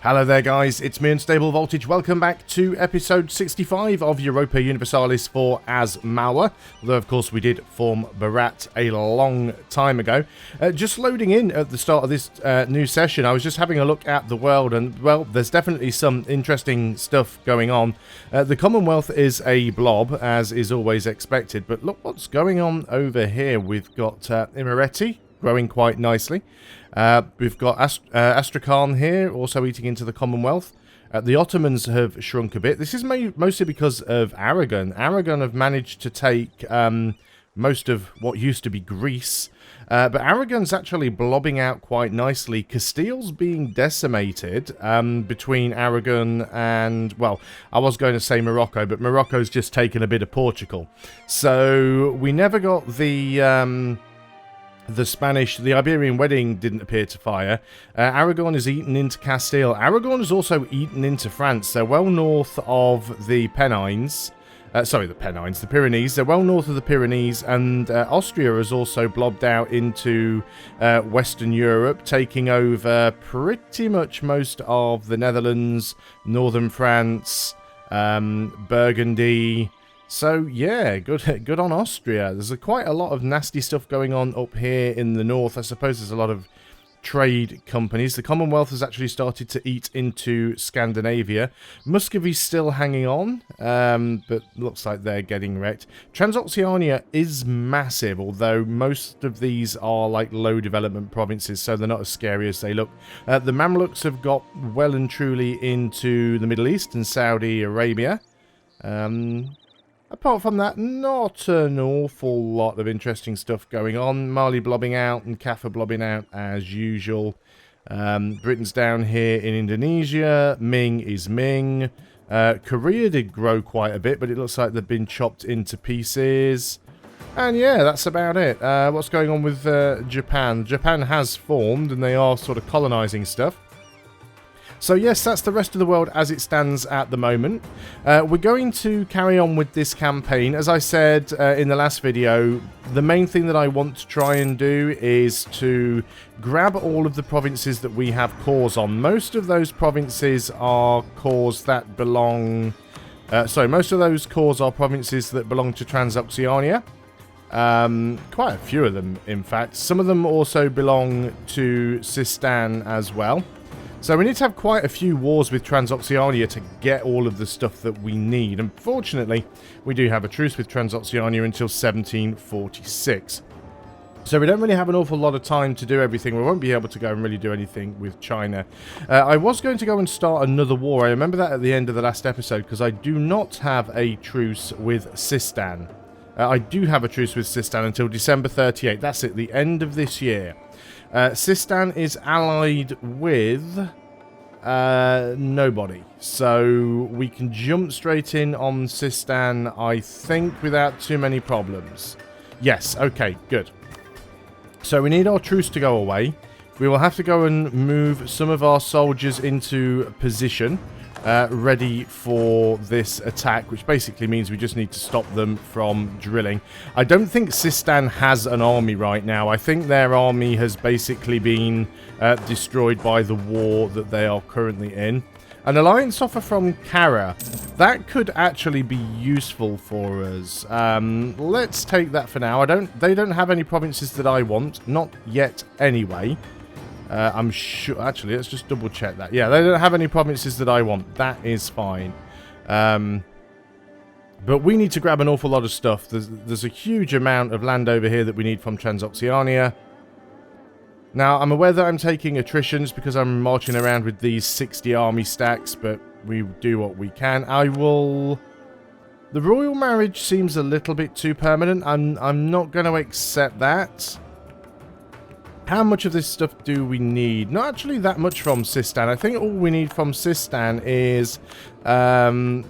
Hello there guys, it's me Unstable Voltage. Welcome back to episode 65 of Europa Universalis for as Malwa. Although of course we did form Barat a long time ago. Just loading in at the start of this new session, I was just having a look at the world and well, there's definitely some interesting stuff going on. The Commonwealth is a blob, as is always expected, but look what's going on over here. We've got Imereti growing quite nicely. We've got Astrakhan here, also eating into the Commonwealth. The Ottomans have shrunk a bit. This is mostly because of Aragon. Aragon have managed to take most of what used to be Greece. But Aragon's actually blobbing out quite nicely. Castile's being decimated between Aragon and, well, I was going to say Morocco, but Morocco's just taken a bit of Portugal. So we never got the Iberian wedding didn't appear to fire. Aragon is eaten into Castile. Aragon is also eaten into France. They're well north of the Pennines. The Pyrenees. They're well north of the Pyrenees, and Austria has also blobbed out into Western Europe, taking over pretty much most of the Netherlands, northern France, Burgundy. So yeah, good on Austria. There's quite a lot of nasty stuff going on up here in the north. I suppose there's a lot of trade companies. The Commonwealth has actually started to eat into Scandinavia. Muscovy's still hanging on, but looks like they're getting wrecked. Transoxiana is massive, although most of these are like low development provinces, so they're not as scary as they look. The Mamluks have got well and truly into the Middle East and Saudi Arabia. Apart from that, not an awful lot of interesting stuff going on. Mali blobbing out and Kaffa blobbing out as usual. Britain's down here in Indonesia. Ming is Ming. Korea did grow quite a bit, but it looks like they've been chopped into pieces. And yeah, that's about it. What's going on with Japan? Japan has formed and they are sort of colonizing stuff. So yes, that's the rest of the world as it stands at the moment. We're going to carry on with this campaign. As I said in the last video, the main thing that I want to try and do is to grab all of the provinces that we have cores on. Most of those provinces are cores that belong... most of those cores are provinces that belong to Transoxiana. Quite a few of them, in fact. Some of them also belong to Sistan as well. So we need to have quite a few wars with Transoxiana to get all of the stuff that we need. Unfortunately, we do have a truce with Transoxiana until 1746. So we don't really have an awful lot of time to do everything. We won't be able to go and really do anything with China. I was going to go and start another war. I remember that at the end of the last episode, because I do not have a truce with Sistan. I do have a truce with Sistan until December 38. That's it, the end of this year. Sistan is allied with nobody, so we can jump straight in on Sistan, I think, without too many problems. Yes, okay, good. So we need our truce to go away. We will have to go and move some of our soldiers into position, ready for this attack, which basically means we just need to stop them from drilling. I don't think Sistan has an army right now. I think their army has basically been destroyed by the war that they are currently in. An alliance offer from Kara. That could actually be useful for us. Let's take that for now. They don't have any provinces that I want. Not yet anyway. I'm sure... Actually, let's just double check that. Yeah, they don't have any provinces that I want. That is fine. But we need to grab an awful lot of stuff. There's a huge amount of land over here that we need from Transoxiana. Now, I'm aware that I'm taking attritions because I'm marching around with these 60 army stacks, but we do what we can. The royal marriage seems a little bit too permanent. I'm not going to accept that. How much of this stuff do we need? Not actually that much from Sistan. I think all we need from Sistan is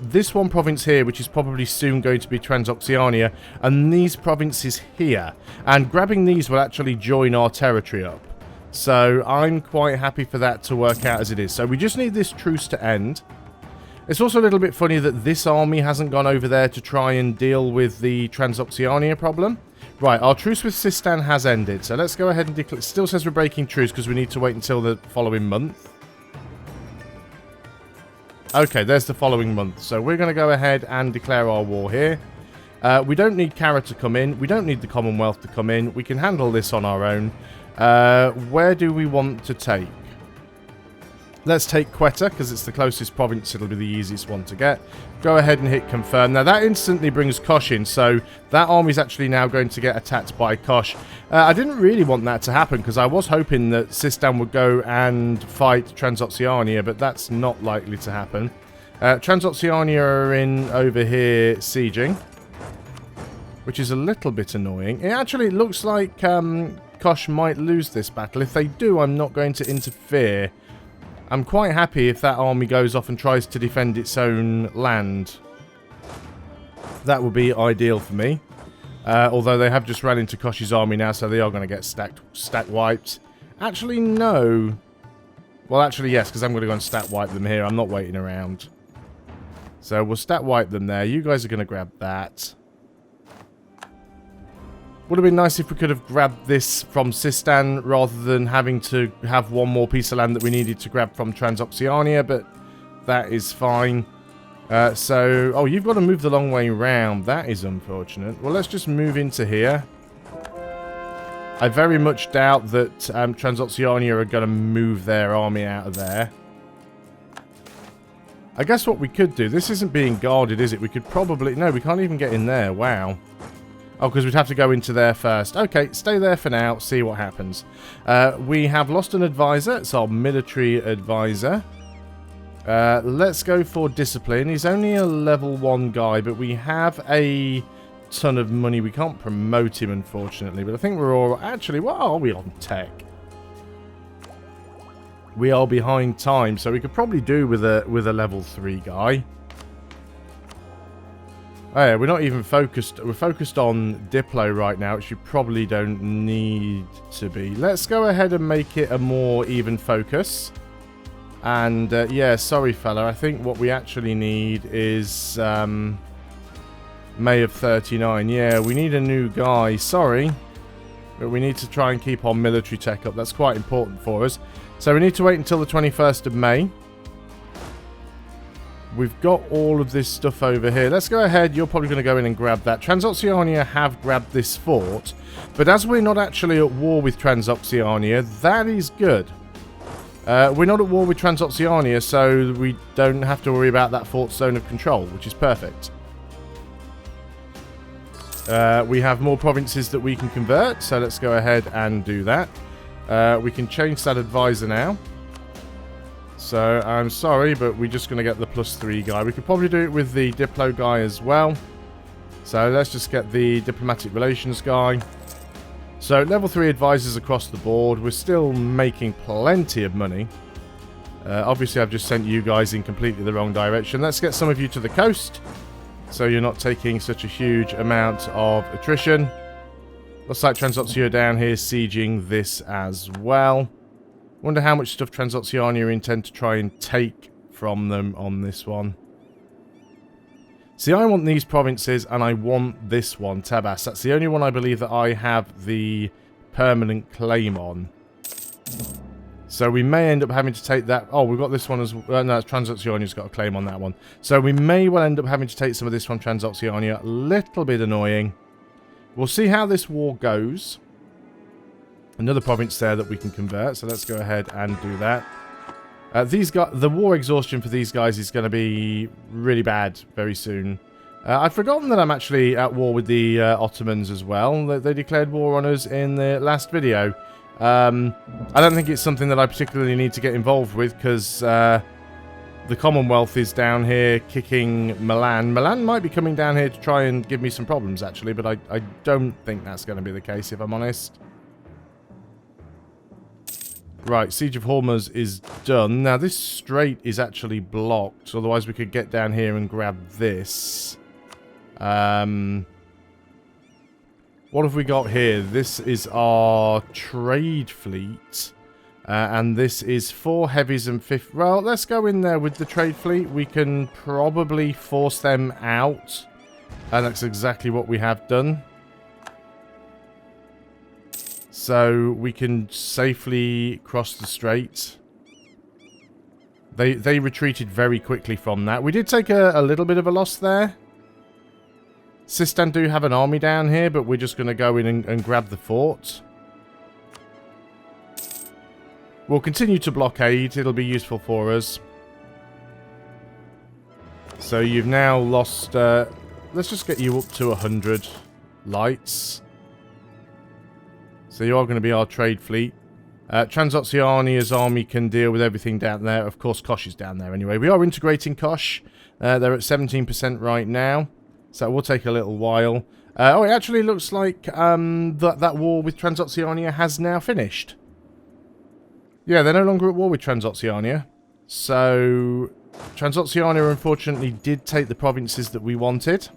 this one province here, which is probably soon going to be Transoxiana, and these provinces here. And grabbing these will actually join our territory up. So I'm quite happy for that to work out as it is. So we just need this truce to end. It's also a little bit funny that this army hasn't gone over there to try and deal with the Transoxiana problem. Right, our truce with Sistan has ended, so let's go ahead and declare... It still says we're breaking truce because we need to wait until the following month. Okay, there's the following month. So we're going to go ahead and declare our war here. We don't need Kara to come in. We don't need the Commonwealth to come in. We can handle this on our own. Where do we want to take? Let's take Quetta, because it's the closest province. It'll be the easiest one to get. Go ahead and hit confirm. Now, that instantly brings Kosh in, so that army's actually now going to get attacked by Kosh. I didn't really want that to happen, because I was hoping that Sistan would go and fight Transoxiania, but that's not likely to happen. Transoxiania are in over here sieging, which is a little bit annoying. It actually looks like Kosh might lose this battle. If they do, I'm not going to interfere. I'm quite happy if that army goes off and tries to defend its own land. That would be ideal for me. Although they have just ran into Kosh's army now, so they are going to get stack wiped. Actually, no. Well, actually, yes, because I'm going to go and stack wipe them here. I'm not waiting around. So we'll stack wipe them there. You guys are going to grab that. Would have been nice if we could have grabbed this from Sistan rather than having to have one more piece of land that we needed to grab from Transoxiania, but that is fine. Oh, you've got to move the long way round. That is unfortunate. Well, let's just move into here. I very much doubt that Transoxiania are going to move their army out of there. I guess what we could do, this isn't being guarded, is it? We could probably... No, we can't even get in there. Wow. Oh, because we'd have to go into there first. Okay, stay there for now. See what happens. We have lost an advisor. It's our military advisor. Let's go for discipline. He's only a level 1 guy, but we have a ton of money. We can't promote him, unfortunately. But I think we're all... Actually, what are we on tech? We are behind time, so we could probably do with a level 3 guy. Oh yeah, we're not even focused. We're focused on Diplo right now, which we probably don't need to be. Let's go ahead and make it a more even focus. And yeah, sorry fella, I think what we actually need is May of 39. Yeah, we need a new guy. Sorry, but we need to try and keep our military tech up. That's quite important for us. So we need to wait until the 21st of May. We've got all of this stuff over here. Let's go ahead. You're probably going to go in and grab that. Transoxiania have grabbed this fort. But as we're not actually at war with Transoxiania, that is good. We're not at war with Transoxiania, so we don't have to worry about that fort zone of control, which is perfect. We have more provinces that we can convert, so let's go ahead and do that. We can change that advisor now. So, I'm sorry, but we're just going to get the +3 guy. We could probably do it with the Diplo guy as well. So, let's just get the Diplomatic Relations guy. So, level 3 advisors across the board. We're still making plenty of money. Obviously, I've just sent you guys in completely the wrong direction. Let's get some of you to the coast, so you're not taking such a huge amount of attrition. Looks like Transoxiania down here sieging this as well. Wonder how much stuff Transoxiania intend to try and take from them on this one. See, I want these provinces, and I want this one, Tabas. That's the only one I believe that I have the permanent claim on. So we may end up having to take that... Oh, we've got this one as well. No, Transoxiania's got a claim on that one. So we may well end up having to take some of this from Transoxiania. A little bit annoying. We'll see how this war goes. Another province there that we can convert, so let's go ahead and do that. These guys, the war exhaustion for these guys is going to be really bad very soon. I'd forgotten that I'm actually at war with the Ottomans as well. They declared war on us in the last video. I don't think it's something that I particularly need to get involved with, because the Commonwealth is down here kicking Milan. Milan might be coming down here to try and give me some problems, actually, but I don't think that's going to be the case, if I'm honest. Right, Siege of Hormuz is done. Now, this strait is actually blocked. Otherwise, we could get down here and grab this. What have we got here? This is our trade fleet. And this is 4 heavies and 50... Well, let's go in there with the trade fleet. We can probably force them out. And that's exactly what we have done. So we can safely cross the strait. They retreated very quickly from that. We did take a little bit of a loss there. Sistan do have an army down here, but we're just going to go in and grab the fort. We'll continue to blockade. It'll be useful for us. So you've now lost... let's just get you up to 100 lights. So you are going to be our trade fleet. Transoceania's army can deal with everything down there. Of course, Kosh is down there anyway. We are integrating Kosh. They're at 17% right now. So it will take a little while. Oh, it actually looks like that war with Transoceania has now finished. Yeah, they're no longer at war with Transoceania. So Transoceania unfortunately did take the provinces that we wanted.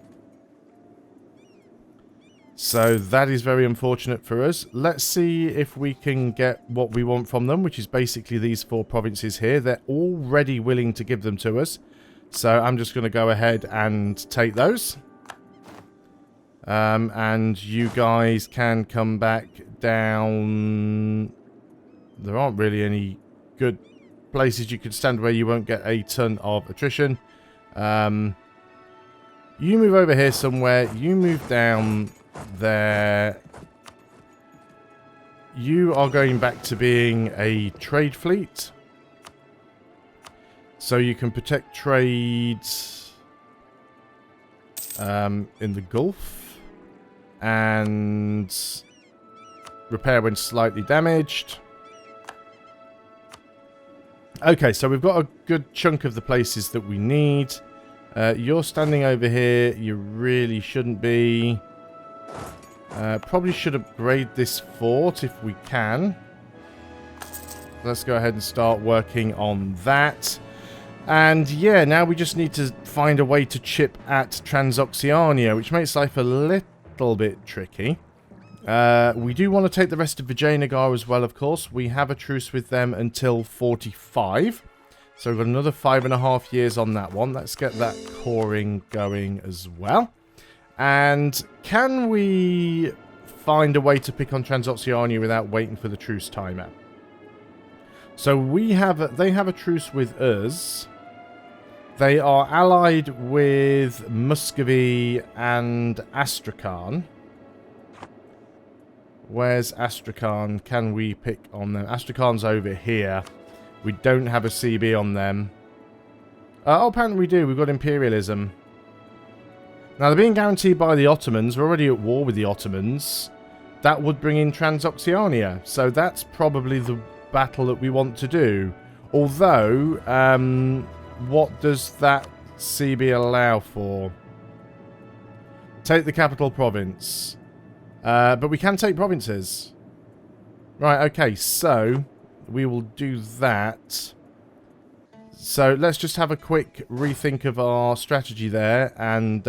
So that is very unfortunate for us. Let's see if we can get what we want from them, which is basically these 4 provinces here. They're already willing to give them to us. So I'm just going to go ahead and take those. And you guys can come back down. There aren't really any good places you could stand where you won't get a ton of attrition. You move over here somewhere. You move down there. You are going back to being a trade fleet. So you can protect trades in the Gulf. And repair when slightly damaged. Okay, so we've got a good chunk of the places that we need. You're standing over here. You really shouldn't be. Probably should upgrade this fort if we can. Let's go ahead and start working on that. And yeah, now we just need to find a way to chip at Transoceania, which makes life a little bit tricky. We do want to take the rest of Vijayanagar as well, of course. We have a truce with them until 45. So we've got another 5.5 years on that one. Let's get that coring going as well. And can we find a way to pick on Transoceania without waiting for the truce timer? So they have a truce with us. They are allied with Muscovy and Astrakhan. Where's Astrakhan? Can we pick on them? Astrakhan's over here. We don't have a CB on them. Oh, apparently we do. We've got Imperialism. Now, they're being guaranteed by the Ottomans. We're already at war with the Ottomans. That would bring in Transoceania. So that's probably the battle that we want to do. Although, what does that CB allow for? Take the capital province. But we can take provinces. Right, okay, so we will do that. So let's just have a quick rethink of our strategy there and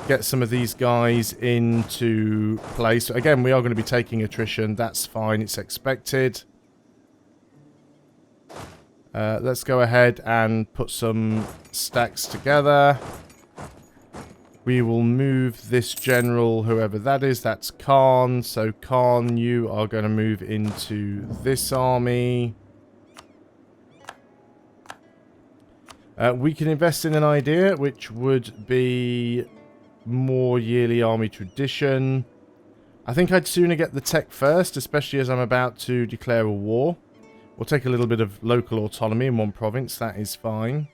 get some of these guys into place. So again, we are going to be taking attrition. That's fine. It's expected. Let's go ahead and put some stacks together. We will move this general, whoever that is. That's Khan. So Khan, you are going to move into this army. We can invest in an idea, which would be more yearly army tradition. I think I'd sooner get the tech first, especially as I'm about to declare a war. We'll take a little bit of local autonomy in one province. That is fine.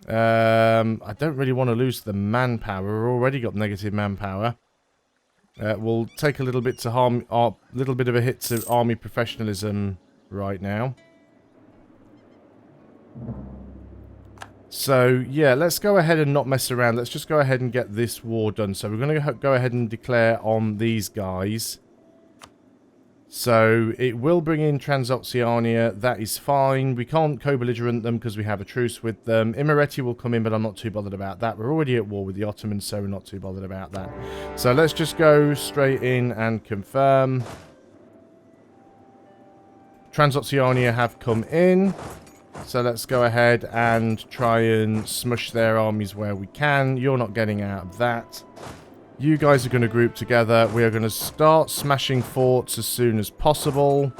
I don't really want to lose the manpower. We've already got negative manpower. We'll take a little bit to harm, little bit of a hit to army professionalism right now. So yeah, let's go ahead and not mess around. Let's just go ahead and get this war done. So we're going to go ahead and declare on these guys. So it will bring in Transoceania. That is fine. We can't co-belligerent them because we have a truce with them. Imereti will come in, but I'm not too bothered about that. We're already at war with the Ottomans, so we're not too bothered about that. So let's just go straight in and confirm. Transoceania have come in. So let's go ahead and try and smush their armies where we can. You're not getting out of that. You guys are going to group together. We are going to start smashing forts as soon as possible.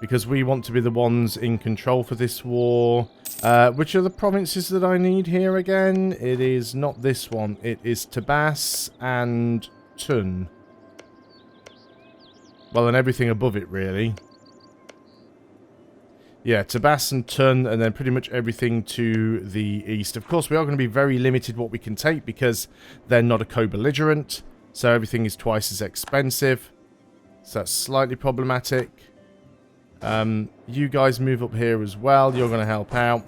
because we want to be the ones in control for this war. Which are the provinces that I need here again? It is not this one. It is Tabas and Tun. Well, and everything above it, really. Yeah, Tabas and Tun, and then pretty much everything to the east. Of course, we are going to be very limited what we can take because they're not a co-belligerent. So everything is twice as expensive. So that's slightly problematic. You guys move up here as well. You're going to help out.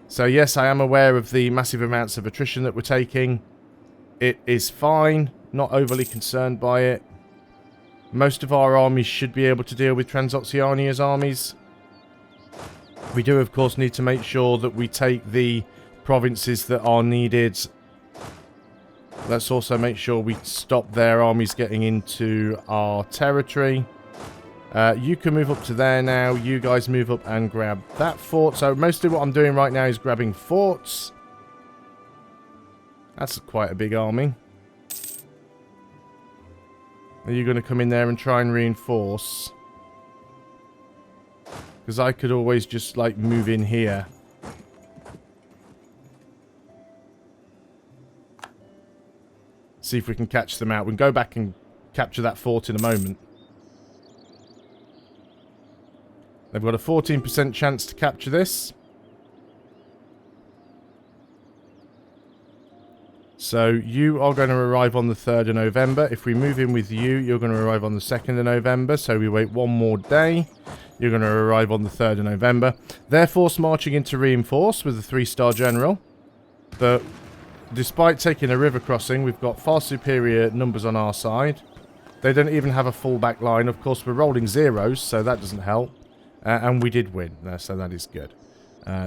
So yes, I am aware of the massive amounts of attrition that we're taking. It is fine. Not overly concerned by it. Most of our armies should be able to deal with Transoxiania's armies. We do, of course, need to make sure that we take the provinces that are needed. Let's also make sure we stop their armies getting into our territory. You can move up to there now. You guys move up and grab that fort. So mostly what I'm doing right now is grabbing forts. That's quite a big army. Are you going to come in there and try and reinforce? Because I could always just, like, move in here. See if we can catch them out. We can go back and capture that fort in a moment. They've got a 14% chance to capture this. So you are going to arrive on the 3rd of November. If we move in with you, you're going to arrive on the 2nd of November. So we wait one more day. You're going to arrive on the 3rd of November. They're force marching in to reinforce with a 3-star general. But despite taking a river crossing, we've got far superior numbers on our side. They don't even have a full back line. Of course, we're rolling zeros, so that doesn't help. And we did win, so that is good.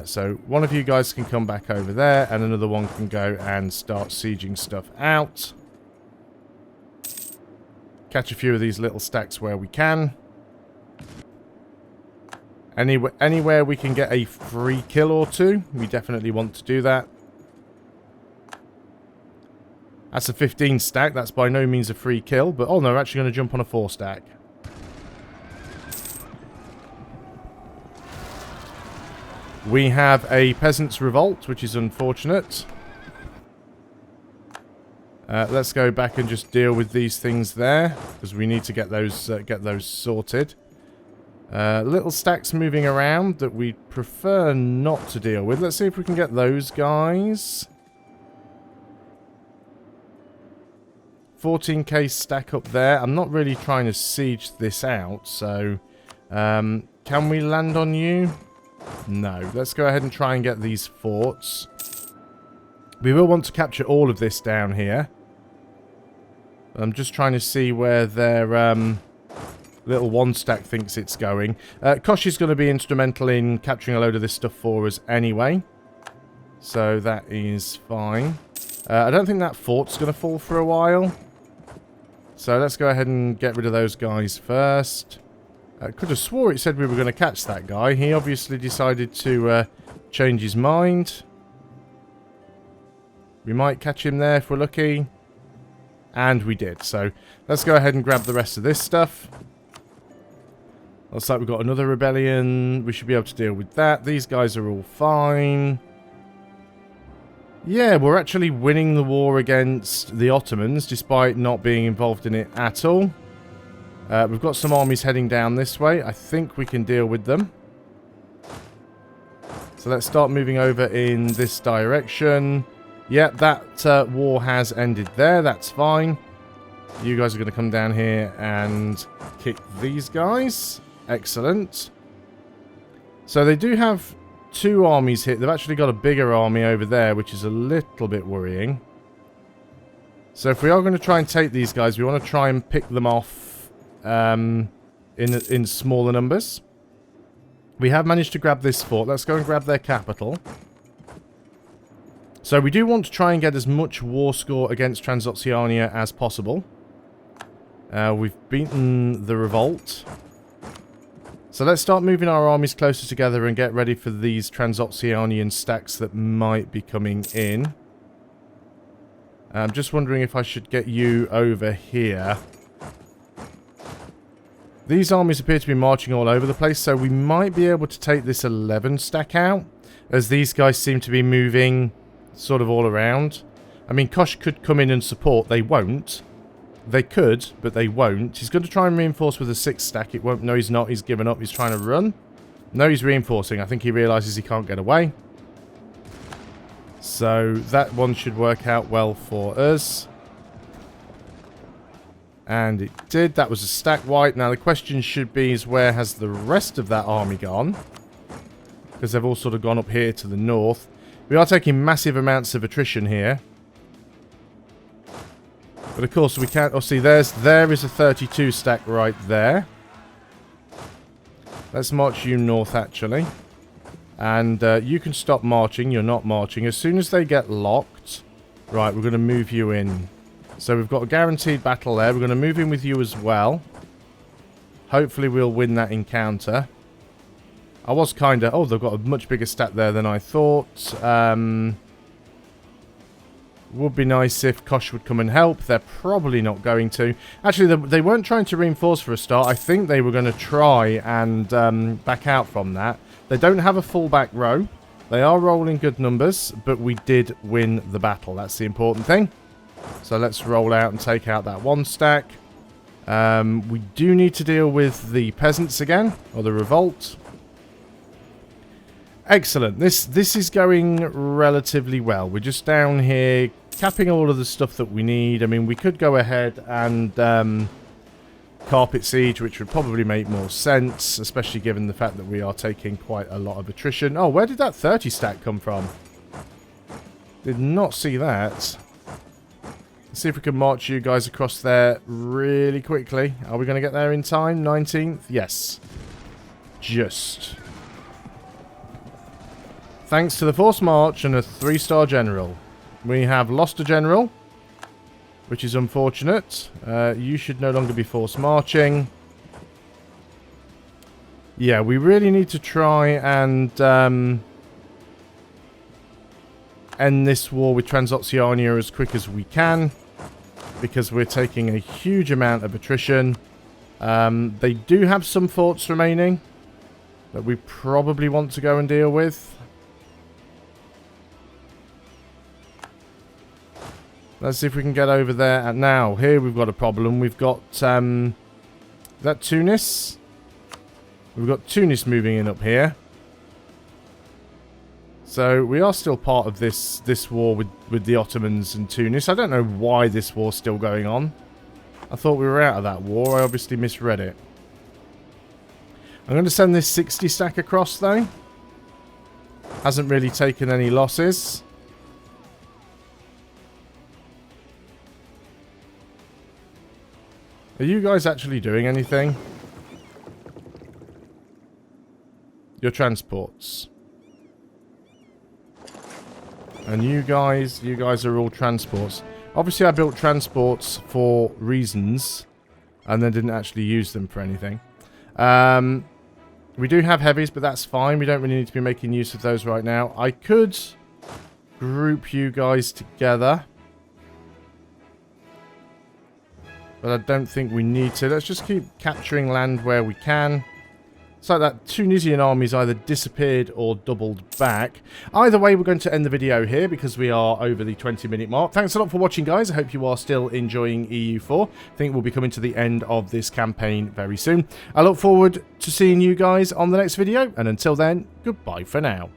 So one of you guys can come back over there, and another one can go and start sieging stuff out. Catch a few of these little stacks where we can. Anywhere we can get a free kill or two, we definitely want to do that. That's a 15 stack. That's by no means a free kill, but oh no, we're actually going to jump on a 4 stack. We have a peasants' revolt, which is unfortunate. Let's go back and just deal with these things there, because we need to get those sorted. Little stacks moving around that we prefer not to deal with. Let's see if we can get those guys. 14k stack up there. I'm not really trying to siege this out, so can we land on you? No. Let's go ahead and try and get these forts. We will want to capture all of this down here. I'm just trying to see where their little 1 stack thinks it's going. Kosh is going to be instrumental in capturing a load of this stuff for us anyway. So that is fine. I don't think that fort's going to fall for a while. So let's go ahead and get rid of those guys first. I could have swore it said we were going to catch that guy. He obviously decided to change his mind. We might catch him there if we're lucky. And we did. So let's go ahead and grab the rest of this stuff. Looks like we've got another rebellion. We should be able to deal with that. These guys are all fine. Yeah, we're actually winning the war against the Ottomans, despite not being involved in it at all. We've got some armies heading down this way. I think we can deal with them. So let's start moving over in this direction. Yep, that war has ended there. That's fine. You guys are going to come down here and kick these guys. Excellent. So they do have 2 armies here. They've actually got a bigger army over there, which is a little bit worrying. So if we are going to try and take these guys, we want to try and pick them off in smaller numbers. We have managed to grab this fort. Let's go and grab their capital. So we do want to try and get as much war score against Transoxiania as possible. We've beaten the revolt. So let's start moving our armies closer together and get ready for these Transoxianian stacks that might be coming in. I'm just wondering if I should get you over here. These armies appear to be marching all over the place, so we might be able to take this 11 stack out, as these guys seem to be moving sort of all around. I mean, Kosh could come in and support. They won't. They could, but they won't. He's going to try and reinforce with a 6 stack. It won't. No, he's not. He's given up. He's trying to run. No, he's reinforcing. I think he realizes he can't get away. So that one should work out well for us. And it did. That was a stack white. Now the question should be is where has the rest of that army gone? Because they've all sort of gone up here to the north. We are taking massive amounts of attrition here. But of course we can't... Oh, see, there is a 32 stack right there. Let's march you north, actually. And you can stop marching. You're not marching. As soon as they get locked... Right, we're going to move you in. So we've got a guaranteed battle there. We're going to move in with you as well. Hopefully we'll win that encounter. I was kind of... Oh, they've got a much bigger stat there than I thought. Would be nice if Kosh would come and help. They're probably not going to. Actually, they weren't trying to reinforce for a start. I think they were going to try and back out from that. They don't have a full back row. They are rolling good numbers, but we did win the battle. That's the important thing. So let's roll out and take out that 1 stack. We do need to deal with the peasants again, or the revolt. Excellent. This is going relatively well. We're just down here capping all of the stuff that we need. I mean, we could go ahead and carpet siege, which would probably make more sense, especially given the fact that we are taking quite a lot of attrition. Oh, where did that 30 stack come from? Did not see that. Let's see if we can march you guys across there really quickly. Are we going to get there in time? 19th? Yes. Just. Thanks to the forced march and a 3-star general. We have lost a general, which is unfortunate. You should no longer be forced marching. Yeah, we really need to try and end this war with Transoxiana as quick as we can, because we're taking a huge amount of attrition. They do have some forts remaining that we probably want to go and deal with. Let's see if we can get over there. And now, here we've got a problem. We've got, that Tunis. We've got Tunis moving in up here. So, we are still part of this war with the Ottomans and Tunis. I don't know why this war's still going on. I thought we were out of that war. I obviously misread it. I'm going to send this 60 stack across, though. Hasn't really taken any losses. Are you guys actually doing anything? Your transports. And you guys are all transports. Obviously I built transports for reasons and then didn't actually use them for anything. We do have heavies, but that's fine. We don't really need to be making use of those right now. I could group you guys together, but I don't think we need to. Let's just keep capturing land where we can. It's like that Tunisian army's either disappeared or doubled back. Either way, we're going to end the video here because we are over the 20-minute mark. Thanks a lot for watching, guys. I hope you are still enjoying EU4. I think we'll be coming to the end of this campaign very soon. I look forward to seeing you guys on the next video. And until then, goodbye for now.